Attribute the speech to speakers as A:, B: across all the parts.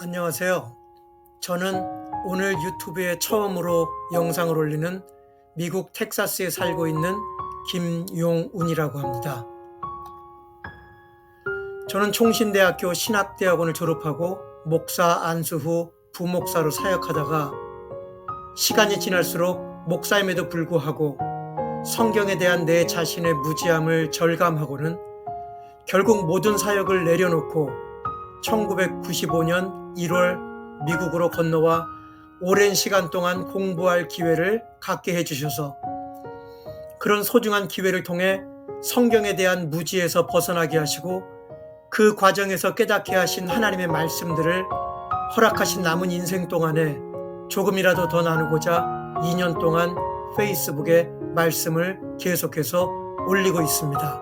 A: 안녕하세요. 저는 오늘 유튜브에 처음으로 영상을 올리는 미국 텍사스에 살고 있는 김용운이라고 합니다. 저는 총신대학교 신학대학원을 졸업하고 목사 안수 후 부목사로 사역하다가 시간이 지날수록 목사임에도 불구하고 성경에 대한 내 자신의 무지함을 절감하고는 결국 모든 사역을 내려놓고 1995년 1월 미국으로 건너와 오랜 시간 동안 공부할 기회를 갖게 해주셔서 그런 소중한 기회를 통해 성경에 대한 무지에서 벗어나게 하시고 그 과정에서 깨닫게 하신 하나님의 말씀들을 허락하신 남은 인생 동안에 조금이라도 더 나누고자 2년 동안 페이스북에 말씀을 계속해서 올리고 있습니다.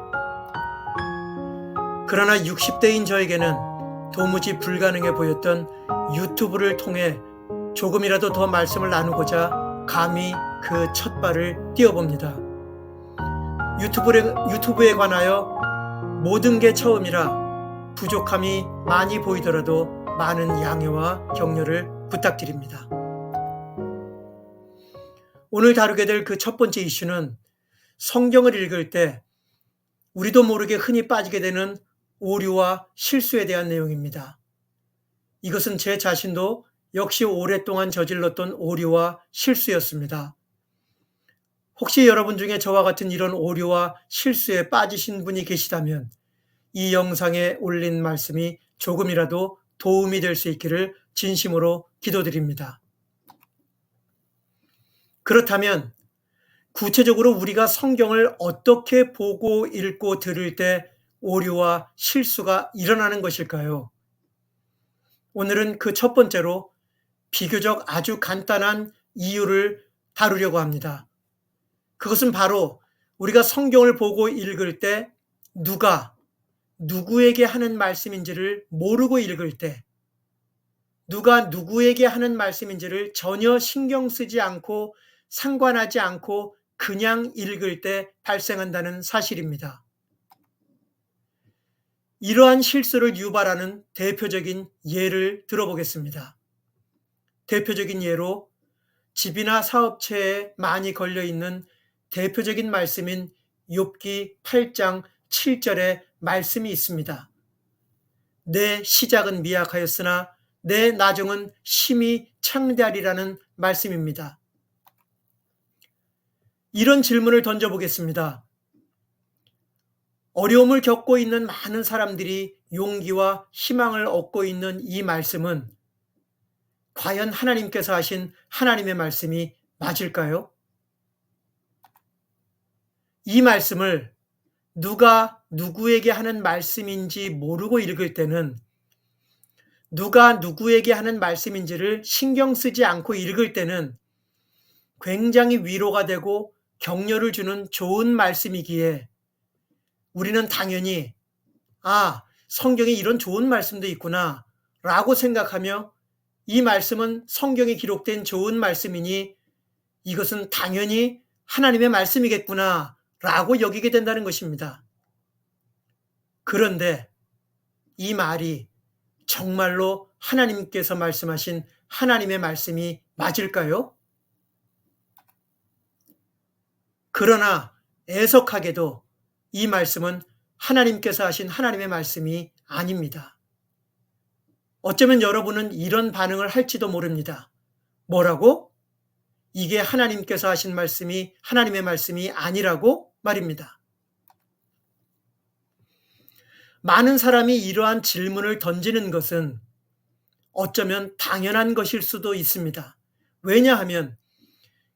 A: 그러나 60대인 저에게는 도무지 불가능해 보였던 유튜브를 통해 조금이라도 더 말씀을 나누고자 감히 그 첫 발을 띄워봅니다. 유튜브에 관하여 모든 게 처음이라 부족함이 많이 보이더라도 많은 양해와 격려를 부탁드립니다. 오늘 다루게 될 그 첫 번째 이슈는 성경을 읽을 때 우리도 모르게 흔히 빠지게 되는 오류와 실수에 대한 내용입니다. 이것은 제 자신도 역시 오랫동안 저질렀던 오류와 실수였습니다. 혹시 여러분 중에 저와 같은 이런 오류와 실수에 빠지신 분이 계시다면 이 영상에 올린 말씀이 조금이라도 도움이 될 수 있기를 진심으로 기도드립니다. 그렇다면 구체적으로 우리가 성경을 어떻게 보고 읽고 들을 때 오류와 실수가 일어나는 것일까요? 오늘은 그 첫 번째로 비교적 아주 간단한 이유를 다루려고 합니다. 그것은 바로 우리가 성경을 보고 읽을 때 누가 누구에게 하는 말씀인지를 모르고 읽을 때, 누가 누구에게 하는 말씀인지를 전혀 신경 쓰지 않고 상관하지 않고 그냥 읽을 때 발생한다는 사실입니다. 이러한 실수를 유발하는 대표적인 예를 들어보겠습니다. 대표적인 예로 집이나 사업체에 많이 걸려있는 대표적인 말씀인 욥기 8장 7절의 말씀이 있습니다. 내 시작은 미약하였으나 내 나중은 심히 창대하리라는 말씀입니다. 이런 질문을 던져보겠습니다. 어려움을 겪고 있는 많은 사람들이 용기와 희망을 얻고 있는 이 말씀은 과연 하나님께서 하신 하나님의 말씀이 맞을까요? 이 말씀을 누가 누구에게 하는 말씀인지 모르고 읽을 때는, 누가 누구에게 하는 말씀인지를 신경 쓰지 않고 읽을 때는 굉장히 위로가 되고 격려를 주는 좋은 말씀이기에 우리는 당연히 성경에 이런 좋은 말씀도 있구나 라고 생각하며 이 말씀은 성경에 기록된 좋은 말씀이니 이것은 당연히 하나님의 말씀이겠구나 라고 여기게 된다는 것입니다. 그런데 이 말이 정말로 하나님께서 말씀하신 하나님의 말씀이 맞을까요? 그러나 애석하게도 이 말씀은 하나님께서 하신 하나님의 말씀이 아닙니다. 어쩌면 여러분은 이런 반응을 할지도 모릅니다. 뭐라고? 이게 하나님께서 하신 말씀이 하나님의 말씀이 아니라고 말입니다. 많은 사람이 이러한 질문을 던지는 것은 어쩌면 당연한 것일 수도 있습니다. 왜냐하면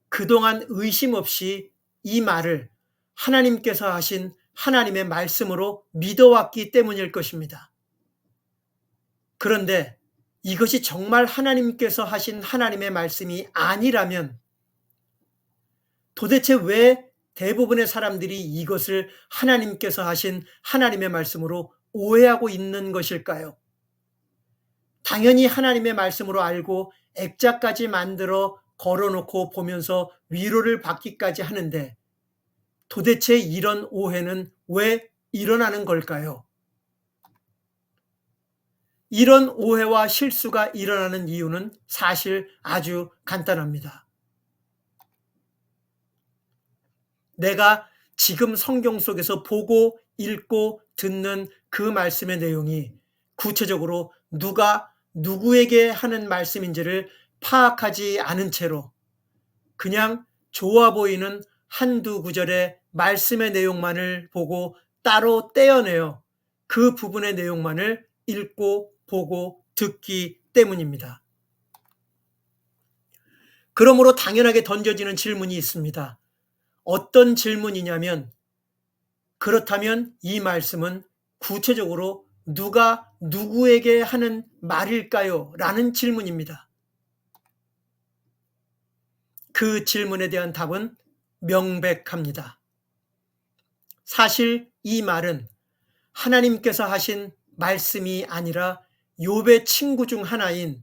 A: 그동안 의심 없이 이 말을 하나님께서 하신 하나님의 말씀으로 믿어왔기 때문일 것입니다. 그런데 이것이 정말 하나님께서 하신 하나님의 말씀이 아니라면 도대체 왜 대부분의 사람들이 이것을 하나님께서 하신 하나님의 말씀으로 오해하고 있는 것일까요? 당연히 하나님의 말씀으로 알고 액자까지 만들어 걸어놓고 보면서 위로를 받기까지 하는데 도대체 이런 오해는 왜 일어나는 걸까요? 이런 오해와 실수가 일어나는 이유는 사실 아주 간단합니다. 내가 지금 성경 속에서 보고 읽고 듣는 그 말씀의 내용이 구체적으로 누가 누구에게 하는 말씀인지를 파악하지 않은 채로 그냥 좋아 보이는 한두 구절의 말씀의 내용만을 보고 따로 떼어내어 그 부분의 내용만을 읽고 보고 듣기 때문입니다. 그러므로 당연하게 던져지는 질문이 있습니다. 어떤 질문이냐면, 그렇다면 이 말씀은 구체적으로 누가 누구에게 하는 말일까요? 라는 질문입니다. 그 질문에 대한 답은 명백합니다. 사실 이 말은 하나님께서 하신 말씀이 아니라 욥의 친구 중 하나인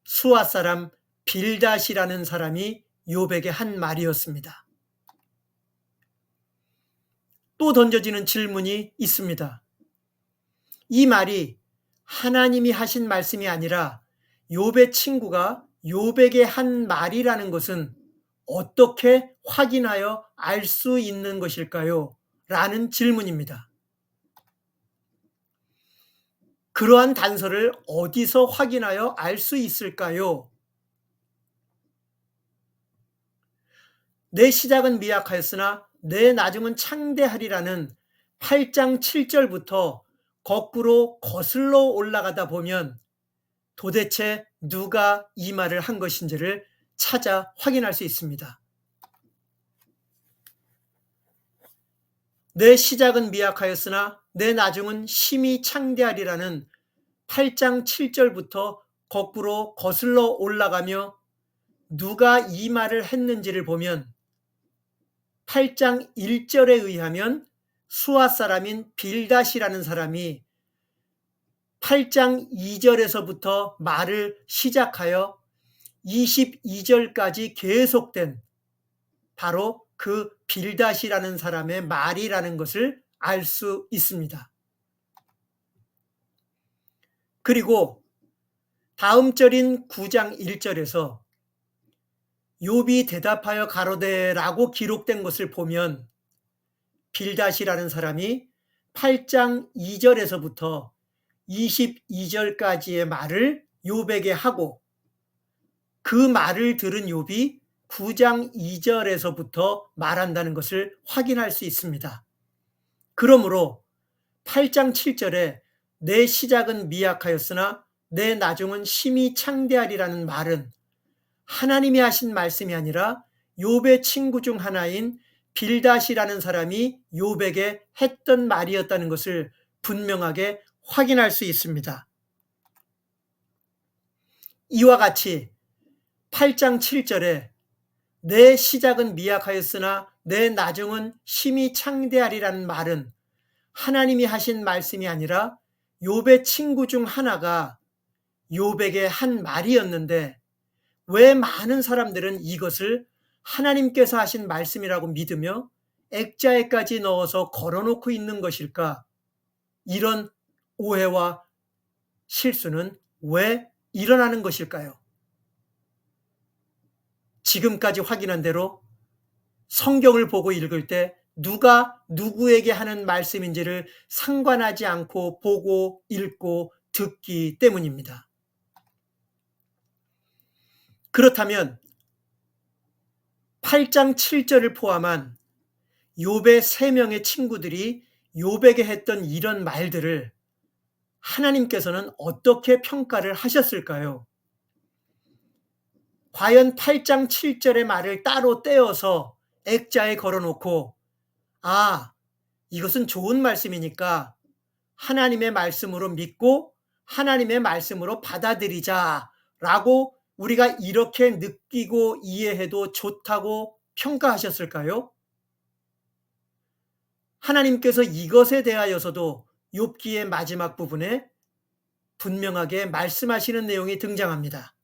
A: 수아 사람 빌닷이라는 사람이 욥에게 한 말이었습니다. 또 던져지는 질문이 있습니다. 이 말이 하나님이 하신 말씀이 아니라 욥의 친구가 욥에게 한 말이라는 것은 어떻게 확인하여 알 수 있는 것일까요? 라는 질문입니다. 그러한 단서를 어디서 확인하여 알 수 있을까요? 내 시작은 미약하였으나 내 나중은 창대하리라는 8장 7절부터 거꾸로 거슬러 올라가다 보면 도대체 누가 이 말을 한 것인지를 찾아 확인할 수 있습니다. 내 시작은 미약하였으나 내 나중은 심히 창대하리라는 8장 7절부터 거꾸로 거슬러 올라가며 누가 이 말을 했는지를 보면 8장 1절에 의하면 수아 사람인 빌닷이라는 사람이 8장 2절에서부터 말을 시작하여 22절까지 계속된 바로 그 빌닷이라는 사람의 말이라는 것을 알 수 있습니다. 그리고 다음 절인 9장 1절에서 욥이 대답하여 가로되라고 기록된 것을 보면 빌닷이라는 사람이 8장 2절에서부터 22절까지의 말을 욥에게 하고 그 말을 들은 욥이 9장 2절에서부터 말한다는 것을 확인할 수 있습니다. 그러므로 8장 7절에 내 시작은 미약하였으나 내 나중은 심히 창대하리라는 말은 하나님이 하신 말씀이 아니라 욥의 친구 중 하나인 빌닷이라는 사람이 욥에게 했던 말이었다는 것을 분명하게 확인할 수 있습니다. 이와 같이 8장 7절에 내 시작은 미약하였으나 내 나중은 심히 창대하리라는 말은 하나님이 하신 말씀이 아니라 욥의 친구 중 하나가 욥에게 한 말이었는데 왜 많은 사람들은 이것을 하나님께서 하신 말씀이라고 믿으며 액자에까지 넣어서 걸어놓고 있는 것일까? 이런 오해와 실수는 왜 일어나는 것일까요? 지금까지 확인한 대로 성경을 보고 읽을 때 누가 누구에게 하는 말씀인지를 상관하지 않고 보고 읽고 듣기 때문입니다. 그렇다면 8장 7절을 포함한 욥의 3명의 친구들이 욥에게 했던 이런 말들을 하나님께서는 어떻게 평가를 하셨을까요? 과연 8장 7절의 말을 따로 떼어서 액자에 걸어놓고 이것은 좋은 말씀이니까 하나님의 말씀으로 믿고 하나님의 말씀으로 받아들이자라고 우리가 이렇게 느끼고 이해해도 좋다고 평가하셨을까요? 하나님께서 이것에 대하여서도 욥기의 마지막 부분에 분명하게 말씀하시는 내용이 등장합니다.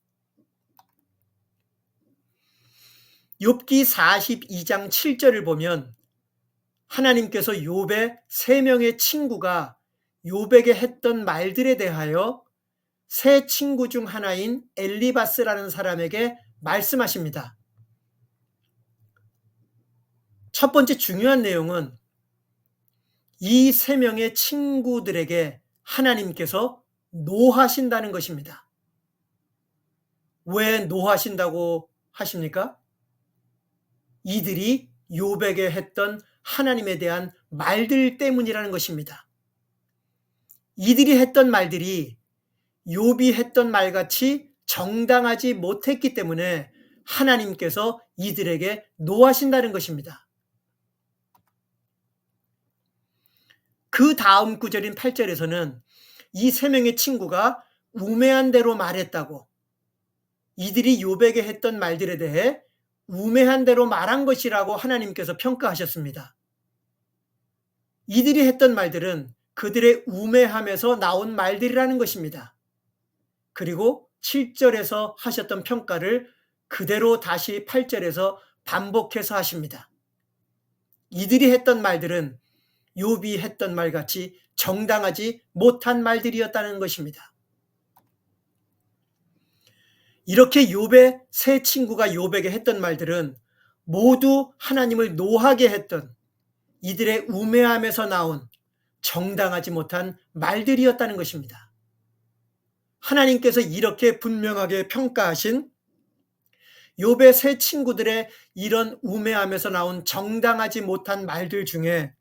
A: 욥기 42장 7절을 보면 하나님께서 욥의 3명의 친구가 욥에게 했던 말들에 대하여 세 친구 중 하나인 엘리바스라는 사람에게 말씀하십니다. 첫 번째 중요한 내용은 이 세 명의 친구들에게 하나님께서 노하신다는 것입니다. 왜 노하신다고 하십니까? 이들이 욥에게 했던 하나님에 대한 말들 때문이라는 것입니다. 이들이 했던 말들이 욥이 했던 말같이 정당하지 못했기 때문에 하나님께서 이들에게 노하신다는 것입니다. 그 다음 구절인 8절에서는 이 세 명의 친구가 우매한 대로 말했다고, 이들이 욥에게 했던 말들에 대해 우매한 대로 말한 것이라고 하나님께서 평가하셨습니다. 이들이 했던 말들은 그들의 우매함에서 나온 말들이라는 것입니다. 그리고 7절에서 하셨던 평가를 그대로 다시 8절에서 반복해서 하십니다. 이들이 했던 말들은 욥이 했던 말같이 정당하지 못한 말들이었다는 것입니다. 이렇게 욥의 세 친구가 욥에게 했던 말들은 모두 하나님을 노하게 했던 이들의 우매함에서 나온 정당하지 못한 말들이었다는 것입니다. 하나님께서 이렇게 분명하게 평가하신 욥의 세 친구들의 이런 우매함에서 나온 정당하지 못한 말들 중에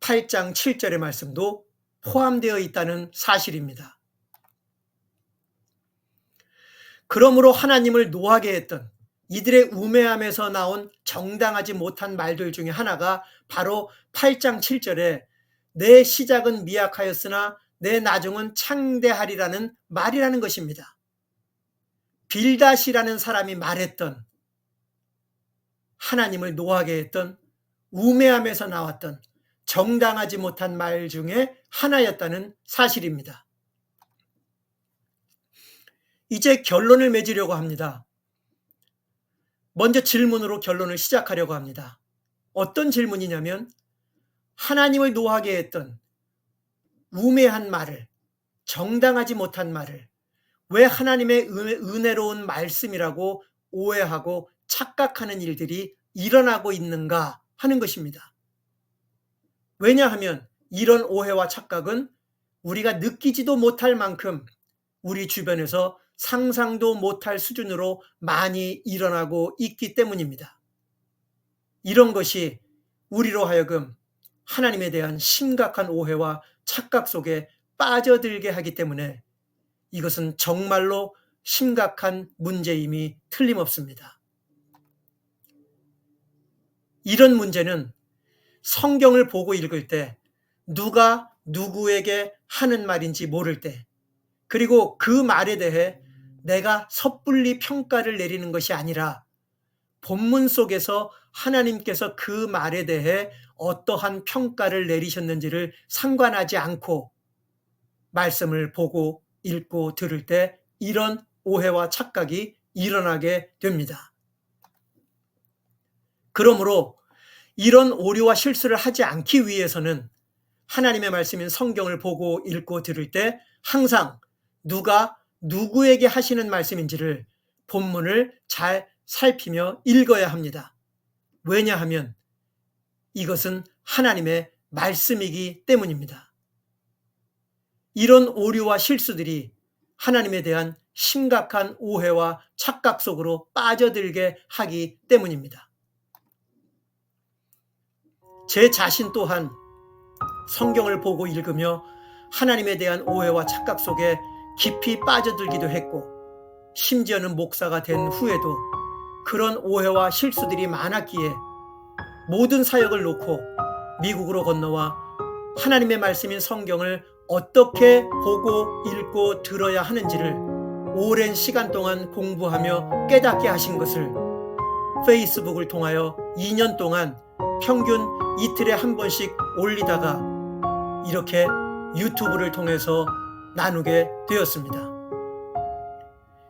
A: 8장 7절의 말씀도 포함되어 있다는 사실입니다. 그러므로 하나님을 노하게 했던 이들의 우매함에서 나온 정당하지 못한 말들 중에 하나가 바로 8장 7절에 내 시작은 미약하였으나 내 나중은 창대하리라는 말이라는 것입니다. 빌닷이라는 사람이 말했던, 하나님을 노하게 했던 우매함에서 나왔던 정당하지 못한 말 중에 하나였다는 사실입니다. 이제 결론을 맺으려고 합니다. 먼저 질문으로 결론을 시작하려고 합니다. 어떤 질문이냐면, 하나님을 노하게 했던 우매한 말을, 정당하지 못한 말을 왜 하나님의 은혜로운 말씀이라고 오해하고 착각하는 일들이 일어나고 있는가 하는 것입니다. 왜냐하면 이런 오해와 착각은 우리가 느끼지도 못할 만큼 우리 주변에서 상상도 못할 수준으로 많이 일어나고 있기 때문입니다. 이런 것이 우리로 하여금 하나님에 대한 심각한 오해와 착각 속에 빠져들게 하기 때문에 이것은 정말로 심각한 문제임이 틀림없습니다. 이런 문제는 성경을 보고 읽을 때 누가 누구에게 하는 말인지 모를 때, 그리고 그 말에 대해 내가 섣불리 평가를 내리는 것이 아니라 본문 속에서 하나님께서 그 말에 대해 어떠한 평가를 내리셨는지를 상관하지 않고 말씀을 보고 읽고 들을 때 이런 오해와 착각이 일어나게 됩니다. 그러므로 이런 오류와 실수를 하지 않기 위해서는 하나님의 말씀인 성경을 보고 읽고 들을 때 항상 누가 누구에게 하시는 말씀인지를 본문을 잘 살피며 읽어야 합니다. 왜냐하면 이것은 하나님의 말씀이기 때문입니다. 이런 오류와 실수들이 하나님에 대한 심각한 오해와 착각 속으로 빠져들게 하기 때문입니다. 제 자신 또한 성경을 보고 읽으며 하나님에 대한 오해와 착각 속에 깊이 빠져들기도 했고, 심지어는 목사가 된 후에도 그런 오해와 실수들이 많았기에 모든 사역을 놓고 미국으로 건너와 하나님의 말씀인 성경을 어떻게 보고 읽고 들어야 하는지를 오랜 시간 동안 공부하며 깨닫게 하신 것을 페이스북을 통하여 2년 동안 평균 이틀에 한 번씩 올리다가 이렇게 유튜브를 통해서 나누게 되었습니다.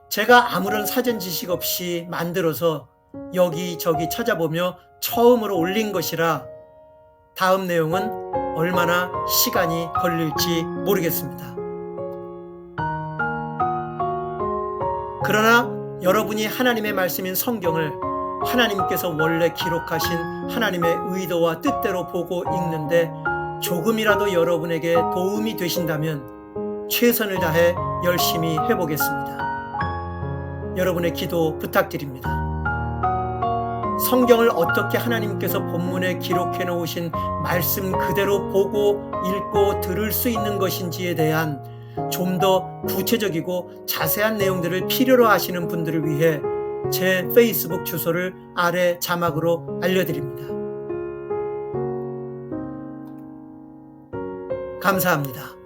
A: 제가 아무런 사전 지식 없이 만들어서 여기저기 찾아보며 처음으로 올린 것이라 다음 내용은 얼마나 시간이 걸릴지 모르겠습니다. 그러나 여러분이 하나님의 말씀인 성경을 하나님께서 원래 기록하신 하나님의 의도와 뜻대로 보고 읽는데 조금이라도 여러분에게 도움이 되신다면 최선을 다해 열심히 해보겠습니다. 여러분의 기도 부탁드립니다. 성경을 어떻게 하나님께서 본문에 기록해 놓으신 말씀 그대로 보고 읽고 들을 수 있는 것인지에 대한 좀 더 구체적이고 자세한 내용들을 필요로 하시는 분들을 위해 제 페이스북 주소를 아래 자막으로 알려드립니다. 감사합니다.